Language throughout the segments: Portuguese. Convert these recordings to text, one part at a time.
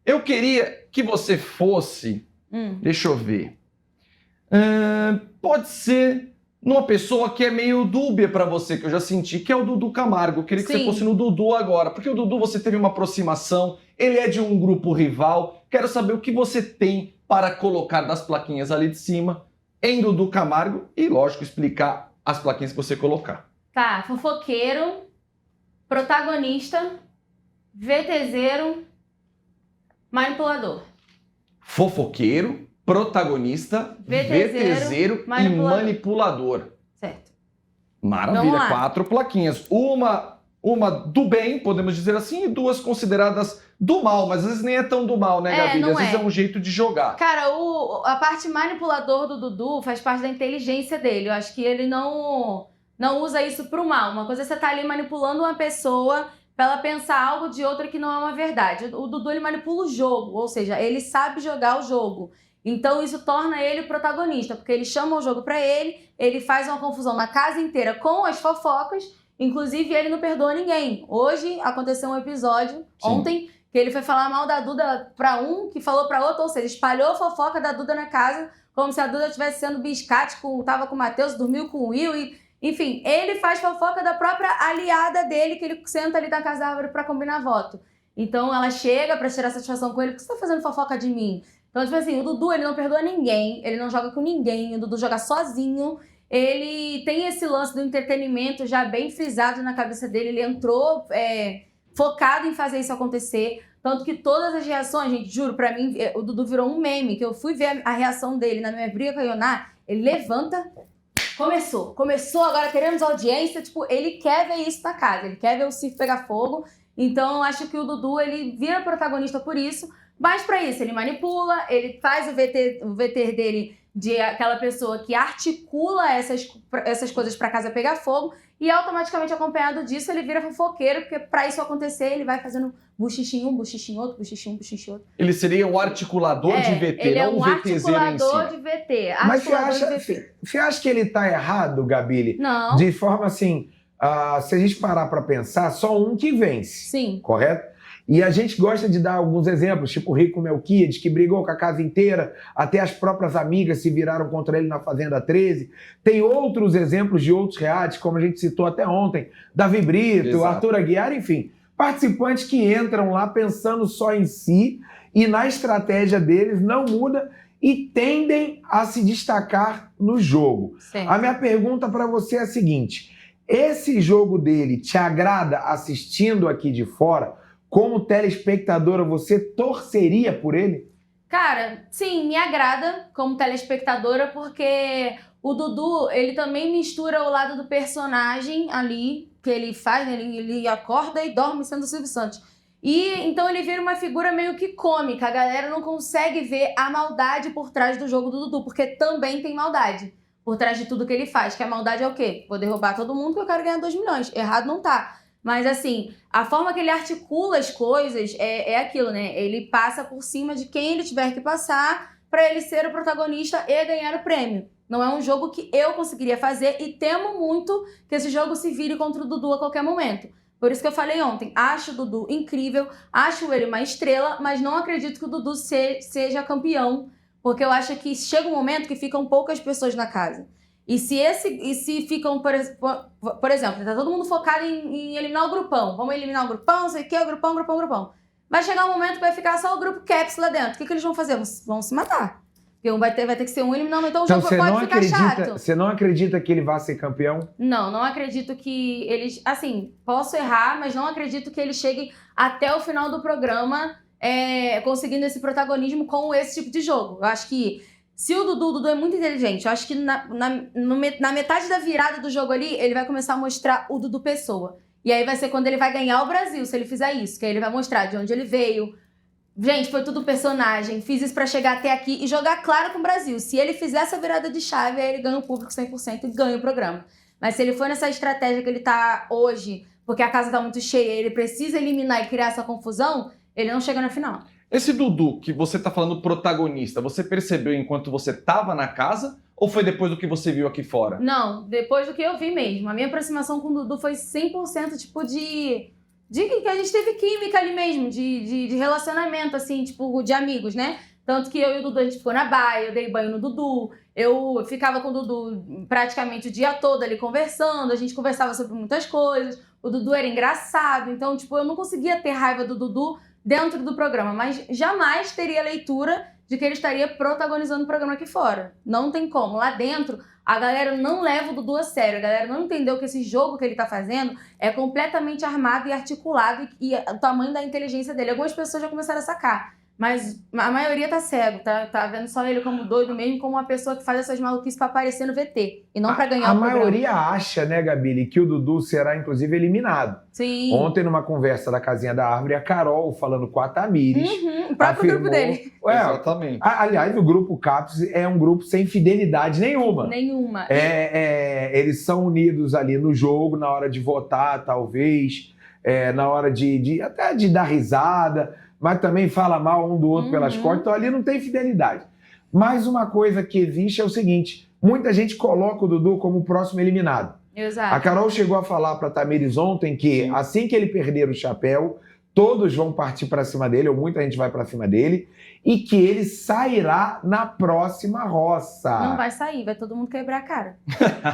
Eu queria que você fosse... Deixa eu ver. Pode ser numa pessoa que é meio dúbia pra você, que eu já senti, que é o Dudu Camargo. Eu queria que você fosse no Dudu agora, porque o Dudu você teve uma aproximação, ele é de um grupo rival. Quero saber o que você tem para colocar das plaquinhas ali de cima em Dudu Camargo e, lógico, explicar as plaquinhas que você colocar. Tá, fofoqueiro, protagonista, VTZero, manipulador. Fofoqueiro, protagonista, VTZero e manipulador. Certo. Maravilha, 4 plaquinhas. Uma do bem, podemos dizer assim, e 2 consideradas do mal, mas às vezes nem é tão do mal, né, Gabi? Às vezes é um jeito de jogar. Cara, a parte manipulador do Dudu faz parte da inteligência dele. Eu acho que ele não usa isso pro mal. Uma coisa é você tá ali manipulando uma pessoa pra ela pensar algo de outra que não é uma verdade. O Dudu, ele manipula o jogo, ou seja, ele sabe jogar o jogo. Então isso torna ele o protagonista, porque ele chama o jogo pra ele faz uma confusão na casa inteira com as fofocas, inclusive ele não perdoa ninguém. Hoje aconteceu um episódio, ontem, que ele foi falar mal da Duda pra um, que falou pra outro, ou seja, espalhou a fofoca da Duda na casa, como se a Duda estivesse sendo biscate, tava com o Matheus, dormiu com o Will, e, enfim, ele faz fofoca da própria aliada dele, que ele senta ali na casa da árvore pra combinar voto. Então ela chega pra tirar satisfação com ele, por que você tá fazendo fofoca de mim? Então, tipo assim, o Dudu, ele não perdoa ninguém, ele não joga com ninguém, o Dudu joga sozinho, ele tem esse lance do entretenimento já bem frisado na cabeça dele, ele entrou focado em fazer isso acontecer, tanto que todas as reações, gente, juro, pra mim, o Dudu virou um meme, que eu fui ver a reação dele na minha briga com a Ioná, ele levanta, começou, agora queremos audiência, tipo, ele quer ver isso na casa, ele quer ver o circo pegar fogo, então eu acho que o Dudu, ele vira protagonista por isso, mas pra isso, ele manipula, ele faz o VT dele de aquela pessoa que articula essas coisas pra casa pegar fogo e automaticamente acompanhado disso ele vira fofoqueiro, porque pra isso acontecer ele vai fazendo buchichinho um, buchichinho outro, buchichinho um, buchichinho outro. Ele seria o articulador de VT, ele não é um o VTZero em si. articulador de VT. Mas você acha que ele tá errado, Gabile? Não. De forma assim, se a gente parar pra pensar, só um que vence. Sim. Correto? E a gente gosta de dar alguns exemplos, tipo o Rico Melquiades, que brigou com a casa inteira, até as próprias amigas se viraram contra ele na Fazenda 13. Tem outros exemplos de outros realities, como a gente citou até ontem, Davi Brito, Arthur Aguiar, enfim. Participantes que entram lá pensando só em si e na estratégia deles não muda e tendem a se destacar no jogo. Certo. A minha pergunta para você é a seguinte, esse jogo dele te agrada assistindo aqui de fora? Como telespectadora, você torceria por ele? Cara, sim, me agrada como telespectadora, porque o Dudu, ele também mistura o lado do personagem ali, que ele faz, né? Ele acorda e dorme sendo o Silvio Santos. E então ele vira uma figura meio que cômica, a galera não consegue ver a maldade por trás do jogo do Dudu, porque também tem maldade por trás de tudo que ele faz, que a maldade é o quê? Vou derrubar todo mundo porque eu quero ganhar 2 milhões. Errado não tá. Mas, assim, a forma que ele articula as coisas é aquilo, né? Ele passa por cima de quem ele tiver que passar pra ele ser o protagonista e ganhar o prêmio. Não é um jogo que eu conseguiria fazer e temo muito que esse jogo se vire contra o Dudu a qualquer momento. Por isso que eu falei ontem, acho o Dudu incrível, acho ele uma estrela, mas não acredito que o Dudu seja campeão, porque eu acho que chega um momento que ficam poucas pessoas na casa. E se ficam, por exemplo, tá todo mundo focado em eliminar o grupão. Vamos eliminar o grupão, sei o que, o grupão. Vai chegar um momento que vai ficar só o grupo Caps lá dentro. O que eles vão fazer? Vão se matar. Porque vai ter que ser um eliminando, então o jogo pode ficar chato. Você não acredita que ele vai ser campeão? Não acredito que eles... Assim, posso errar, mas não acredito que ele chegue até o final do programa conseguindo esse protagonismo com esse tipo de jogo. Eu acho que se o Dudu é muito inteligente, eu acho que na metade da virada do jogo ali, ele vai começar a mostrar o Dudu pessoa. E aí vai ser quando ele vai ganhar o Brasil, se ele fizer isso. Que aí ele vai mostrar de onde ele veio. Gente, foi tudo personagem. Fiz isso pra chegar até aqui e jogar claro com o Brasil. Se ele fizer essa virada de chave, aí ele ganha o público 100% e ganha o programa. Mas se ele for nessa estratégia que ele tá hoje, porque a casa tá muito cheia, ele precisa eliminar e criar essa confusão, ele não chega na final. Esse Dudu que você tá falando protagonista, você percebeu enquanto você tava na casa ou foi depois do que você viu aqui fora? Não, depois do que eu vi mesmo. A minha aproximação com o Dudu foi 100% tipo de de que a gente teve química ali mesmo, de relacionamento, assim, tipo, de amigos, né? Tanto que eu e o Dudu, a gente ficou na baia, eu dei banho no Dudu, eu ficava com o Dudu praticamente o dia todo ali conversando, a gente conversava sobre muitas coisas, o Dudu era engraçado, então, tipo, eu não conseguia ter raiva do Dudu dentro do programa, mas jamais teria leitura de que ele estaria protagonizando o programa aqui fora. Não tem como. Lá dentro, a galera não leva o Dudu a sério. A galera não entendeu que esse jogo que ele tá fazendo é completamente armado e articulado e o tamanho da inteligência dele. Algumas pessoas já começaram a sacar. Mas a maioria tá cego, tá vendo só ele como doido mesmo, como uma pessoa que faz essas maluquices pra aparecer no VT. E não pra ganhar o programa. A maioria acha, né, Gabi, que o Dudu será, inclusive, eliminado. Sim. Ontem, numa conversa da Casinha da Árvore, a Carol, falando com a Tamires... O próprio grupo dele. Exatamente. Aliás, o grupo CAPS é um grupo sem fidelidade nenhuma. Nenhuma. Eles são unidos ali no jogo, na hora de votar, talvez, na hora até de dar risada, mas também fala mal um do outro pelas costas, então ali não tem fidelidade. Mas uma coisa que existe é o seguinte, muita gente coloca o Dudu como o próximo eliminado. Exato. A Carol chegou a falar para a Tamires ontem que assim que ele perder o chapéu, todos vão partir para cima dele, ou muita gente vai para cima dele, e que ele sairá na próxima roça. Não vai sair, vai todo mundo quebrar a cara.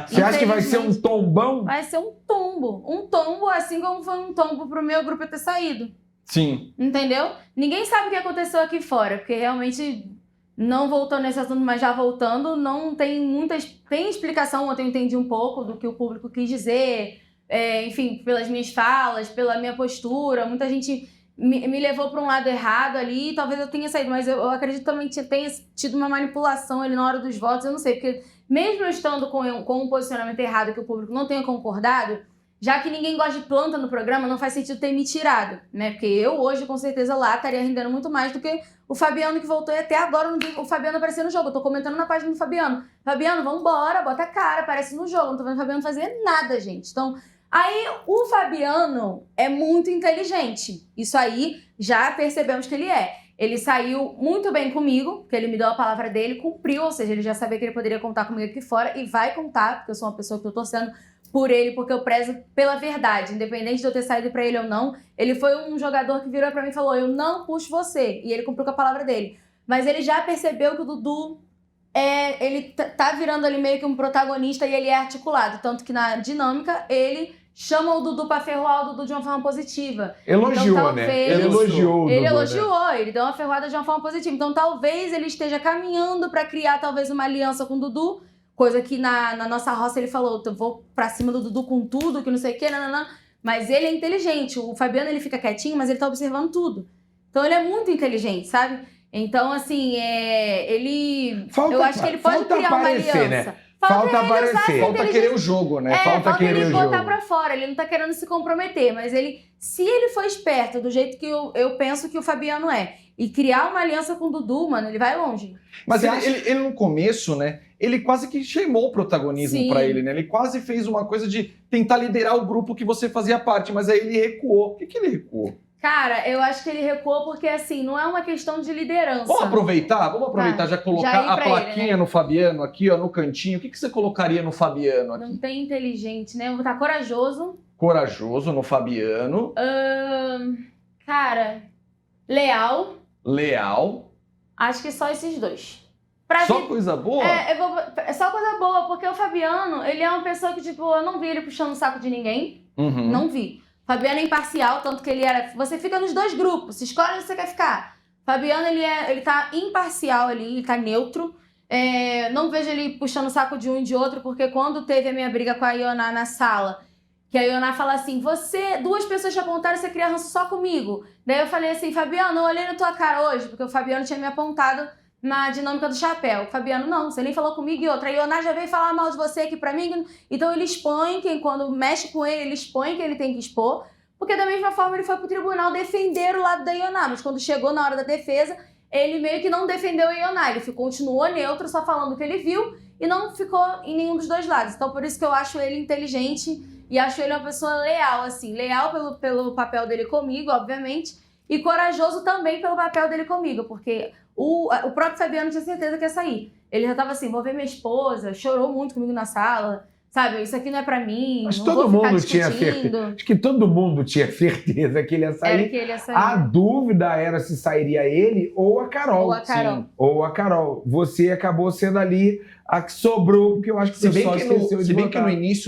Você acha que vai ser um tombão? Vai ser um tombo. Um tombo, assim como foi um tombo pro meu grupo ter saído. Sim. Entendeu? Ninguém sabe o que aconteceu aqui fora, porque realmente, não voltando nesse assunto, mas já voltando, não tem muitas... Tem explicação, ontem eu entendi um pouco do que o público quis dizer, enfim, pelas minhas falas, pela minha postura, muita gente me levou para um lado errado ali, talvez eu tenha saído, mas eu acredito também que tenha tido uma manipulação ali na hora dos votos, eu não sei, porque mesmo eu estando com um posicionamento errado que o público não tenha concordado, já que ninguém gosta de planta no programa, não faz sentido ter me tirado, né? Porque eu hoje, com certeza, lá estaria rendendo muito mais do que o Fabiano que voltou e até agora não vi o Fabiano aparecer no jogo. Eu tô comentando na página do Fabiano. Fabiano, vambora, bota a cara, aparece no jogo. Não tô vendo o Fabiano fazer nada, gente. Então, aí o Fabiano é muito inteligente. Isso aí já percebemos que ele é. Ele saiu muito bem comigo, porque ele me deu a palavra dele, cumpriu, ou seja, ele já sabia que ele poderia contar comigo aqui fora e vai contar, porque eu sou uma pessoa que tô torcendo por ele, porque eu prezo pela verdade, independente de eu ter saído pra ele ou não. Ele foi um jogador que virou pra mim e falou, eu não puxo você, e ele cumpriu com a palavra dele. Mas ele já percebeu que o Dudu, ele tá virando ali meio que um protagonista e ele é articulado, tanto que na dinâmica ele chama o Dudu pra ferroar o Dudu de uma forma positiva. Elogiou, então, né? Ele elogiou o Dudu, ele elogiou, né? Ele deu uma ferroada de uma forma positiva. Então talvez ele esteja caminhando pra criar talvez uma aliança com o Dudu, coisa que na nossa roça ele falou, eu vou pra cima do Dudu com tudo, que não sei o que, nananã. Mas ele é inteligente. O Fabiano, ele fica quietinho, mas ele tá observando tudo. Então ele é muito inteligente, sabe? Então, assim, eu acho que ele pode criar uma aliança. Né? Falta aparecer. Falta querer o jogo, né? Falta querer ele botar pra fora. Ele não tá querendo se comprometer, mas se ele for esperto do jeito que eu penso que o Fabiano é, e criar uma aliança com o Dudu, mano, ele vai longe. Mas ele no começo, né, ele quase que chamou o protagonismo pra ele, né? Ele quase fez uma coisa de tentar liderar o grupo que você fazia parte, mas aí ele recuou. Por que ele recuou? Cara, eu acho que ele recuou porque, assim, não é uma questão de liderança. Vamos aproveitar, já colocar a plaquinha ele, né? No Fabiano aqui, ó, no cantinho. O que você colocaria no Fabiano aqui? Não tem inteligente, né? Eu vou botar corajoso. Corajoso no Fabiano. Cara, leal. Leal. Acho que só esses dois. Coisa boa? É só coisa boa, porque o Fabiano, ele é uma pessoa que, tipo, eu não vi ele puxando o saco de ninguém. Uhum. Não vi. Fabiano é imparcial, tanto que ele era... Você fica nos dois grupos, se escolhe onde você quer ficar. Fabiano, ele tá imparcial ali, ele tá neutro. Não vejo ele puxando o saco de um e de outro, porque quando teve a minha briga com a Ioná na sala, que a Ioná fala assim, duas pessoas te apontaram e você cria ranço só comigo. Daí eu falei assim, Fabiano, eu olhei na tua cara hoje, porque o Fabiano tinha me apontado na dinâmica do chapéu. O Fabiano, não, você nem falou comigo e outra. A Ioná já veio falar mal de você aqui pra mim. Então ele expõe, quando mexe com ele expõe que ele tem que expor. Porque da mesma forma ele foi pro tribunal defender o lado da Ioná. Mas quando chegou na hora da defesa, ele meio que não defendeu a Ioná. Ele continuou neutro, só falando o que ele viu. E não ficou em nenhum dos dois lados. Então por isso que eu acho ele inteligente. E acho ele uma pessoa leal, assim. Leal pelo papel dele comigo, obviamente. E corajoso também pelo papel dele comigo. Porque o próprio Fabiano tinha certeza que ia sair. Ele já tava assim, vou ver minha esposa, chorou muito comigo na sala. sabe, isso aqui não é pra mim, Mas não todo vou ficar mundo tinha discutindo. certeza. Acho que todo mundo tinha certeza que ele ia sair. Era que ele ia sair. A dúvida era se sairia ele ou a Carol. Ou a Carol. Sim. Ou a Carol. Você acabou sendo ali a que sobrou, porque eu acho que o Se bem pessoal que esqueceu de no votar. início